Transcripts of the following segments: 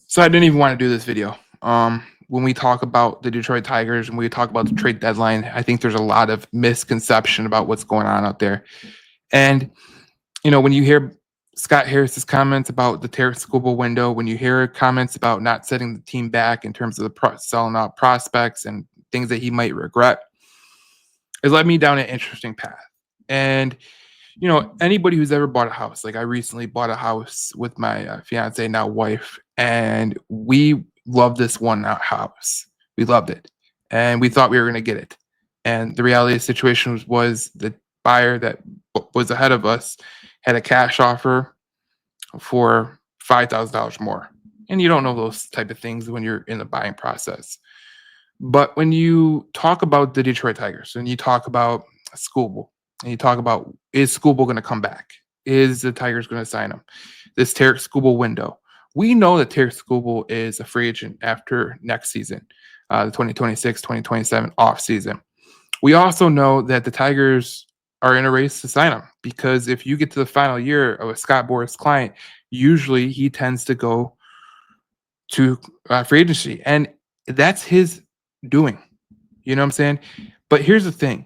So I didn't even want to do this video. When we talk about the Detroit Tigers and we talk about the trade deadline, I think there's a lot of misconception about what's going on out there. And when you hear Scott Harris's comments about the Tarik Skubal window, when you hear comments about not setting the team back in terms of selling out prospects and things that he might regret, it led me down an interesting path. And anybody who's ever bought a house, like I recently bought a house with my fiance, now wife, and we loved this house. We loved it, and we thought we were going to get it. And the reality of the situation was the buyer that was ahead of us had a cash offer for $5,000 more. And you don't know those type of things when you're in the buying process. But when you talk about the Detroit Tigers and you talk about Skubal and you talk about, is Skubal going to come back? Is the Tigers going to sign him? This Tarik Skubal window. We know that Tarik Skubal is a free agent after next season, the 2026-2027 off season. We also know that the Tigers are in a race to sign him because if you get to the final year of a Scott Boras client, usually he tends to go to free agency. And that's his doing. You know what I'm saying? But here's the thing.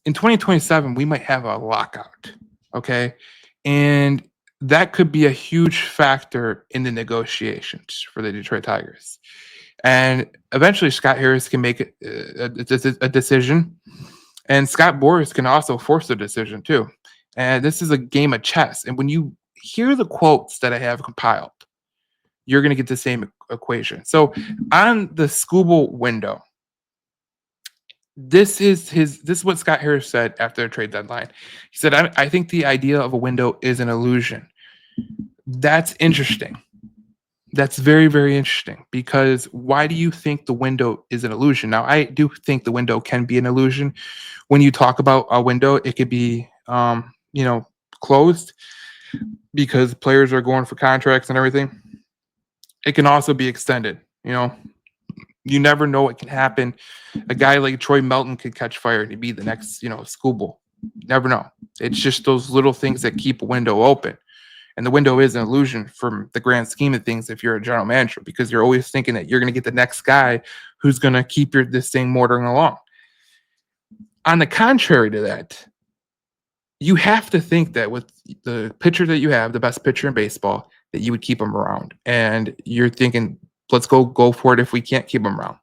In 2027, we might have a lockout. Okay. And that could be a huge factor in the negotiations for the Detroit Tigers. And eventually, Scott Harris can make a decision, and Scott Boras can also force a decision too. And this is a game of chess. And when you hear the quotes that I have compiled, you're going to get the same equation. So on the Skubal window, this is what Scott Harris said after the trade deadline. He said, I think the idea of a window is an illusion. That's interesting. That's very, very interesting because why do you think the window is an illusion? Now, I do think the window can be an illusion. When you talk about a window, it could be, closed because players are going for contracts and everything. It can also be extended. You never know what can happen. A guy like Troy Melton could catch fire and he'd be the next, Skubal. Never know. It's just those little things that keep a window open. And the window is an illusion from the grand scheme of things if you're a general manager, because you're always thinking that you're going to get the next guy who's going to keep this thing motoring along. On the contrary to that, you have to think that with the pitcher that you have, the best pitcher in baseball, that you would keep him around. And you're thinking, let's go for it if we can't keep him around.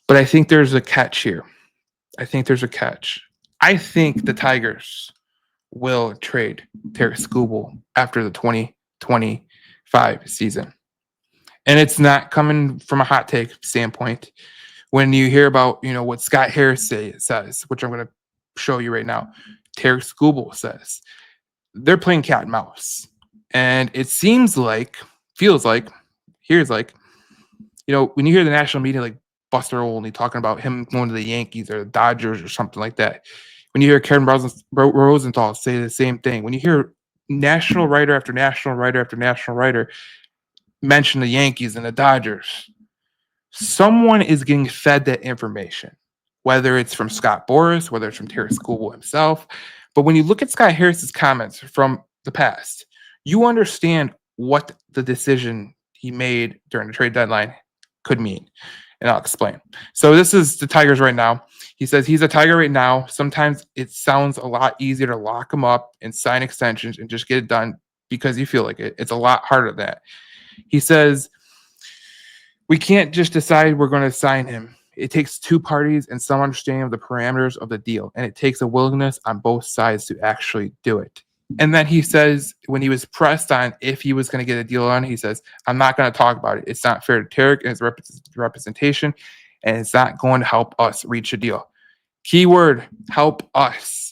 But I think there's a catch here. I think the Tigers will trade Tarik Skubal after the 2025 season. And it's not coming from a hot take standpoint. When you hear about, what Scott Harris says, which I'm going to show you right now, Tarik Skubal says, they're playing cat and mouse. And it feels like, when you hear the national media like Buster Olney talking about him going to the Yankees or the Dodgers or something like that, when you hear Karen Rosenthal say the same thing, when you hear national writer after national writer after national writer mention the Yankees and the Dodgers, someone is getting fed that information, whether it's from Scott Boras, whether it's from Tarik Skubal himself. But when you look at Scott Harris's comments from the past, you understand what the decision he made during the trade deadline could mean. And I'll explain. So this is the Tigers right now. He says he's a Tiger right now. Sometimes it sounds a lot easier to lock him up and sign extensions and just get it done because you feel like it. It's a lot harder than that. He says, we can't just decide we're going to sign him. It takes two parties and some understanding of the parameters of the deal. And it takes a willingness on both sides to actually do it. And then he says, when he was pressed on if he was going to get a deal on, he says, I'm not going to talk about it. It's not fair to Tarik and his representation, and it's not going to help us reach a deal. Keyword, help us.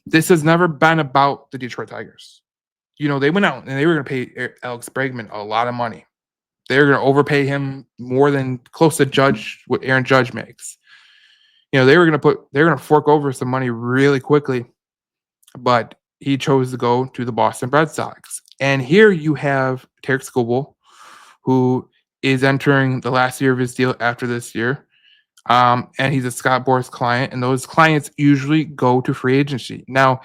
This has never been about the Detroit Tigers. They went out and they were going to pay Alex Bregman a lot of money. They were going to overpay him more than close to what Aaron Judge makes. They're going to fork over some money really quickly, but he chose to go to the Boston Red Sox. And here you have Tarik Skubal, who is entering the last year of his deal after this year. And he's a Scott Boras client, and those clients usually go to free agency. Now,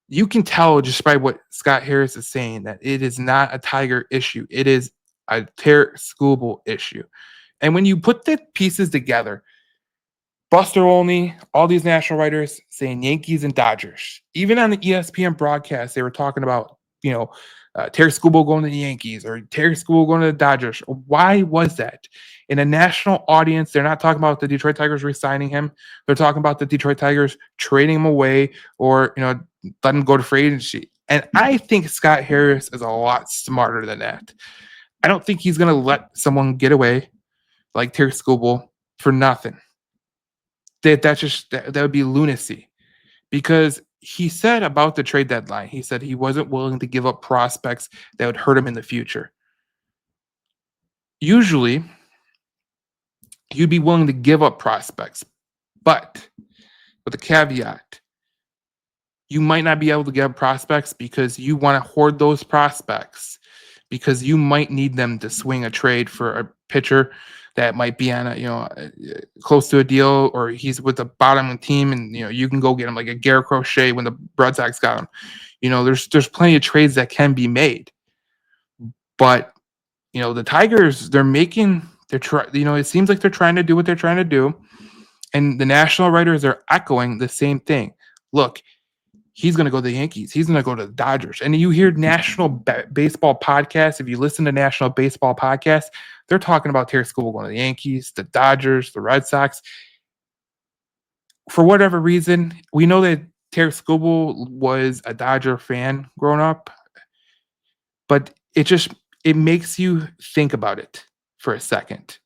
you can tell just by what Scott Harris is saying that it is not a Tiger issue. It is a Tarik Skubal issue. And when you put the pieces together, Buster Olney, all these national writers saying Yankees and Dodgers. Even on the ESPN broadcast, they were talking about, Tarik Skubal going to the Yankees or Tarik Skubal going to the Dodgers. Why was that? In a national audience, they're not talking about the Detroit Tigers re-signing him. They're talking about the Detroit Tigers trading him away or, letting him go to free agency. And I think Scott Harris is a lot smarter than that. I don't think he's going to let someone get away like Tarik Skubal for nothing. That would be lunacy because he said about the trade deadline, he said he wasn't willing to give up prospects that would hurt him in the future. Usually, you'd be willing to give up prospects, but with a caveat, you might not be able to get prospects because you want to hoard those prospects because you might need them to swing a trade for a pitcher that might be on close to a deal, or he's with the bottom team, and you can go get him like a Garrett Crochet when the Red Sox got him. There's plenty of trades that can be made, but the Tigers it seems like they're trying to do what they're trying to do, and the national writers are echoing the same thing. Look, he's going to go to the Yankees. He's going to go to the Dodgers. And you hear national baseball podcasts. If you listen to national baseball podcasts, they're talking about Tarik Skubal going to the Yankees, the Dodgers, the Red Sox. For whatever reason, we know that Tarik Skubal was a Dodger fan growing up, but it makes you think about it for a second.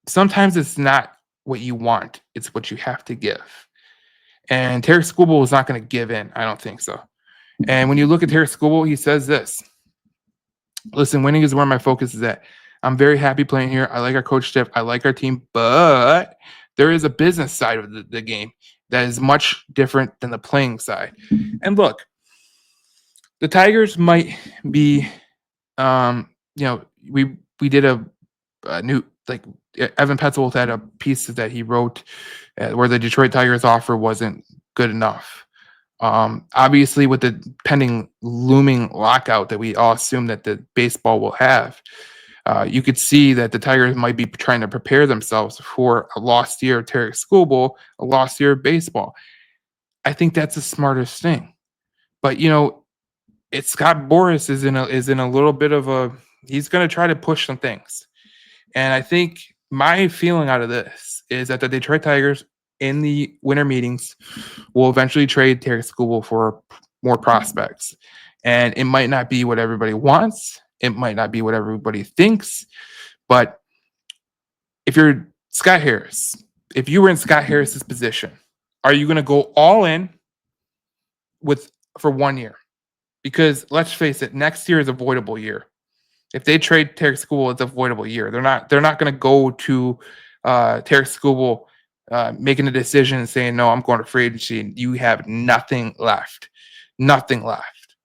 Sometimes it's not what you want, it's what you have to give. And Tarik Skubal is not going to give in. I don't think so. And when you look at Tarik Skubal, he says this: listen, winning is where my focus is at. I'm very happy playing here. I like our coach staff. I like our team, but there is a business side of the game that is much different than the playing side. And look, the Tigers might be, we did a new, like, Evan Petzold had a piece that he wrote where the Detroit Tigers offer wasn't good enough. Obviously, with the pending looming lockout that we all assume that the baseball will have, you could see that the Tigers might be trying to prepare themselves for a lost year of Tarik Skubal, a lost year of baseball. I think that's the smartest thing. But it's Scott Boras is in a little bit of a, he's going to try to push some things. And I think my feeling out of this is that the Detroit Tigers in the winter meetings will eventually trade Tarik Skubal for more prospects. And it might not be what everybody wants. It might not be what everybody thinks. But if you're Scott Harris, if you were in Scott Harris's position, are you going to go all in for 1 year? Because let's face it, next year is a voidable year. If they trade Tarik Skubal, it's a voidable year. They're not going to go to Tarik Skubal making a decision and saying, no, I'm going to free agency, and you have nothing left. Nothing left.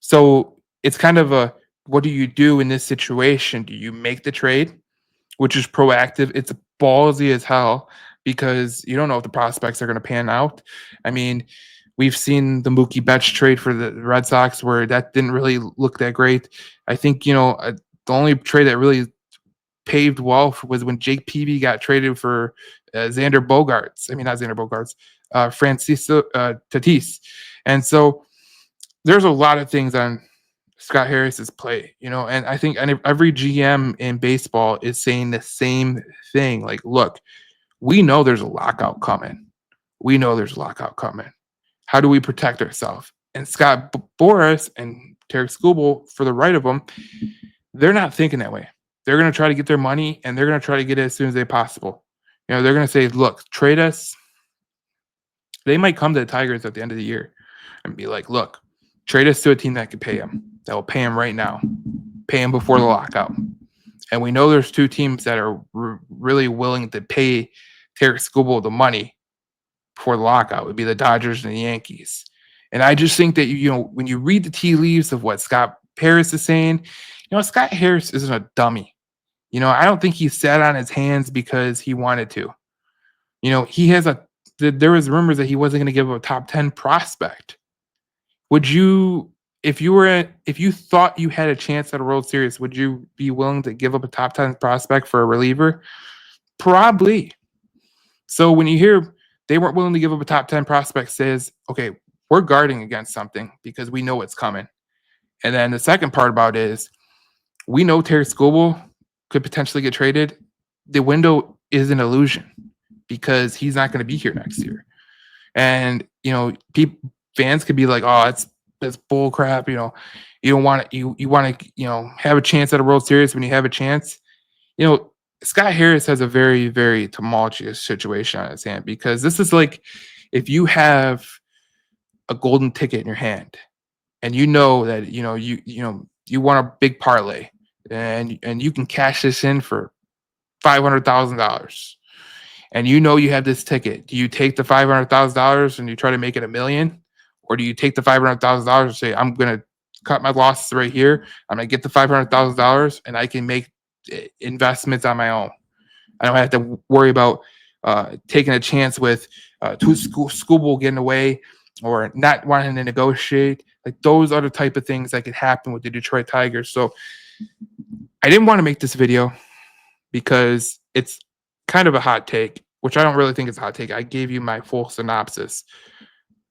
So it's kind of a, what do you do in this situation? Do you make the trade, which is proactive? It's ballsy as hell because you don't know if the prospects are going to pan out. I mean, we've seen the Mookie Betts trade for the Red Sox where that didn't really look that great. I think, the only trade that really paved well was when Jake Peavy got traded for Xander Bogaerts. I mean, not Xander Bogaerts, Francisco Tatis. And so there's a lot of things on Scott Harris's plate, and I think every GM in baseball is saying the same thing. Like, look, we know there's a lockout coming. We know there's a lockout coming. How do we protect ourselves? And Scott Boras and Tarik Skubal, for the right of them, they're not thinking that way. They're going to try to get their money, and they're going to try to get it as soon as they possible. They're going to say, look, trade us. They might come to the Tigers at the end of the year and be like, look, trade us to a team that can pay him, that will pay him right now, pay him before the lockout. And we know there's two teams that are really willing to pay Tarik Skubal the money before the lockout. It would be the Dodgers and the Yankees. And I just think that, when you read the tea leaves of what Scott Harris is saying, Scott Harris isn't a dummy. I don't think he sat on his hands because he wanted to. There was rumors that he wasn't going to give a top 10 prospect. Would you if you thought you had a chance at a World Series, would you be willing to give up a top 10 prospect for a reliever? Probably. So when you hear they weren't willing to give up a top 10 prospect, says, okay, we're guarding against something because we know it's coming. And then the second part about it is we know Tarik Skubal could potentially get traded. The window is an illusion because he's not going to be here next year. And fans could be like, "Oh, it's bull crap." You don't want to you want to have a chance at a World Series when you have a chance. You know, Scott Harris has a very very tumultuous situation on his hand because this is like if you have a golden ticket in your hand and you know that you want a big parlay and you can cash this in for $500,000 and you have this ticket. Do you take the $500,000 and you try to make it a million, or do you take the $500,000 and say, "I'm gonna cut my losses right here. I'm gonna get the $500,000 and I can make investments on my own. I don't have to worry about taking a chance with Scooble getting away or not wanting to negotiate. Like those are the type of things that could happen with the Detroit Tigers." So I didn't want to make this video because it's kind of a hot take, which I don't really think it's a hot take. I gave you my full synopsis,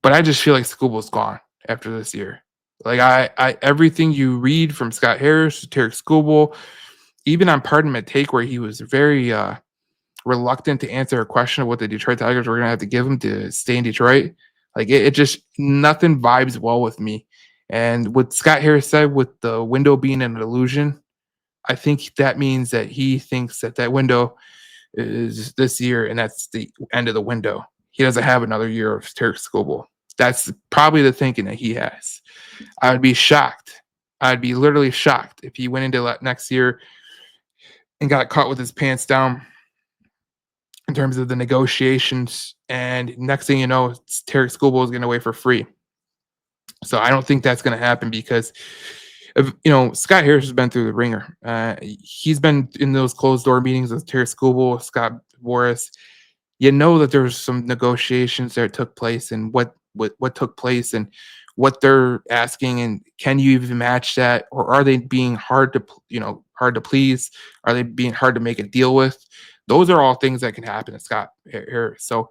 but I just feel like Scubal's gone after this year. Like I everything you read from Scott Harris to Tarik Skubal, even on Pardon My Take, where he was very reluctant to answer a question of what the Detroit Tigers were going to have to give him to stay in Detroit. Like it just nothing vibes well with me. And what Scott Harris said with the window being an illusion, I think that means that he thinks that that window is this year, and that's the end of the window. He doesn't have another year of Tarik Skubal. That's probably the thinking that he has. I would be shocked. I'd be literally shocked if he went into next year and got caught with his pants down in terms of the negotiations. And next thing you know, Tarik Skubal is going away for free. So I don't think that's going to happen because Scott Harris has been through the ringer. He's been in those closed door meetings with Tarik Skubal, Scott Boras. You know that there's some negotiations that took place and what took place and what they're asking, and can you even match that, or are they being hard to please? Are they being hard to make a deal with? Those are all things that can happen to Scott Harris. So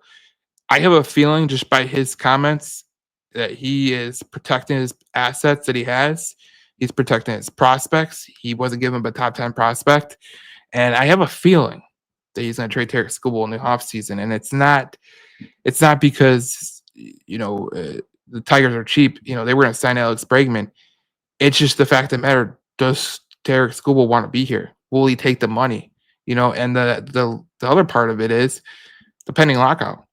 I have a feeling just by his comments that he is protecting his assets that he has. He's protecting his prospects. He wasn't given a top 10 prospect. And I have a feeling that he's going to trade Tarik Skubal in the offseason. And it's not because, the Tigers are cheap. They were going to sign Alex Bregman. It's just the fact of the matter. Does Tarik Skubal want to be here? Will he take the money? And the other part of it is the pending lockout.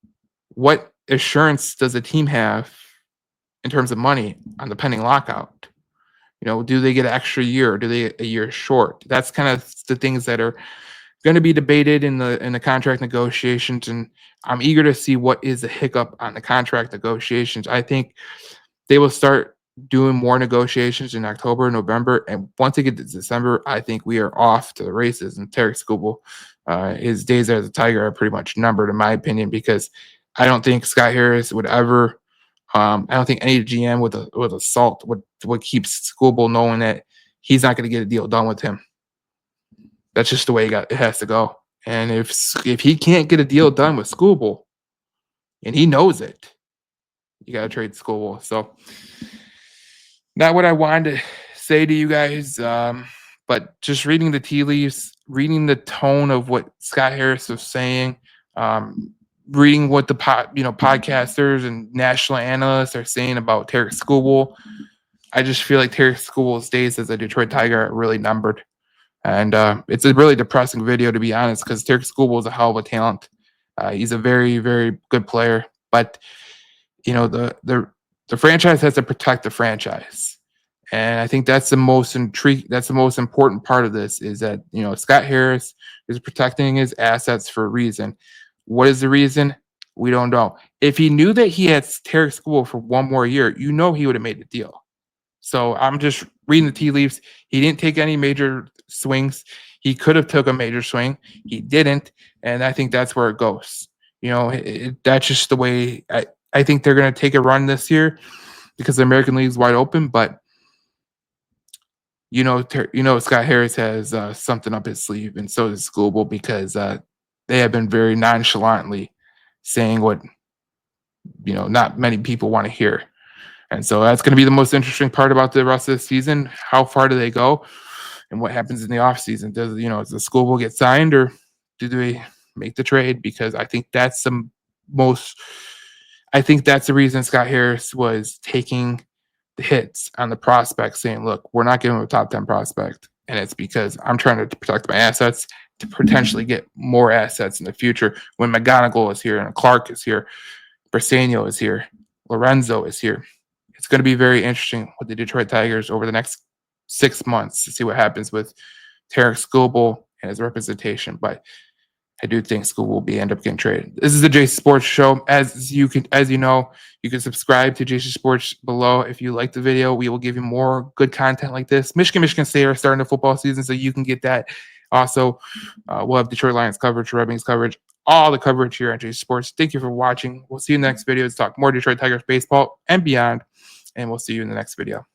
What assurance does a team have in terms of money on the pending lockout? Do they get an extra year or do they get a year short? That's kind of the things that are going to be debated in the contract negotiations. And I'm eager to see what is the hiccup on the contract negotiations. I think they will start doing more negotiations in October, November, and once they get to December, I think we are off to the races. And Tarik Skubal, his days as a Tiger are pretty much numbered, in my opinion, because I don't think Scott Harris would ever. I don't think any GM with a salt would keep Skubal knowing that he's not going to get a deal done with him. That's just the way it has to go. And if he can't get a deal done with Skubal, and he knows it, you got to trade Skubal. So not what I wanted to say to you guys, but just reading the tea leaves, reading the tone of what Scott Harris was saying, reading what the podcasters and national analysts are saying about Tarik Skubal. I just feel like Tarik Skubal's days as a Detroit Tiger are really numbered. And it's a really depressing video, to be honest, because Tarik Skubal is a hell of a talent. He's a very, very good player. But, the franchise has to protect the franchise. And I think that's the most that's the most important part of this is that, Scott Harris is protecting his assets for a reason. What is the reason? We don't know. If he knew that he had Tarik Skubal for one more year, he would have made the deal. So I'm just reading the tea leaves. He didn't take any major swings. He could have took a major swing. He didn't, and I think that's where it goes. That's just the way I think they're going to take a run this year because the American League's wide open. But Scott Harris has something up his sleeve, and so does Skubal because they have been very nonchalantly saying what not many people want to hear. And so that's going to be the most interesting part about the rest of the season. How far do they go, and what happens in the offseason? Does the school will get signed, or do they make the trade? Because most. I think that's the reason Scott Harris was taking the hits on the prospect, saying, "Look, we're not giving him a top 10 prospect, and it's because I'm trying to protect my assets to potentially get more assets in the future when McGonigal is here and Clark is here, Briseno is here, Lorenzo is here." It's going to be very interesting with the Detroit Tigers over the next 6 months to see what happens with Tarik Skubal and his representation. But I do think School will end up getting traded. This is the JC Sports Show. As you know, you can subscribe to JC Sports below. If you like the video, we will give you more good content like this. Michigan State are starting the football season, so you can get that. Also, we'll have Detroit Lions coverage, Red Wings coverage, all the coverage here at JC Sports. Thank you for watching. We'll see you in the next video to talk more Detroit Tigers baseball and beyond. And we'll see you in the next video.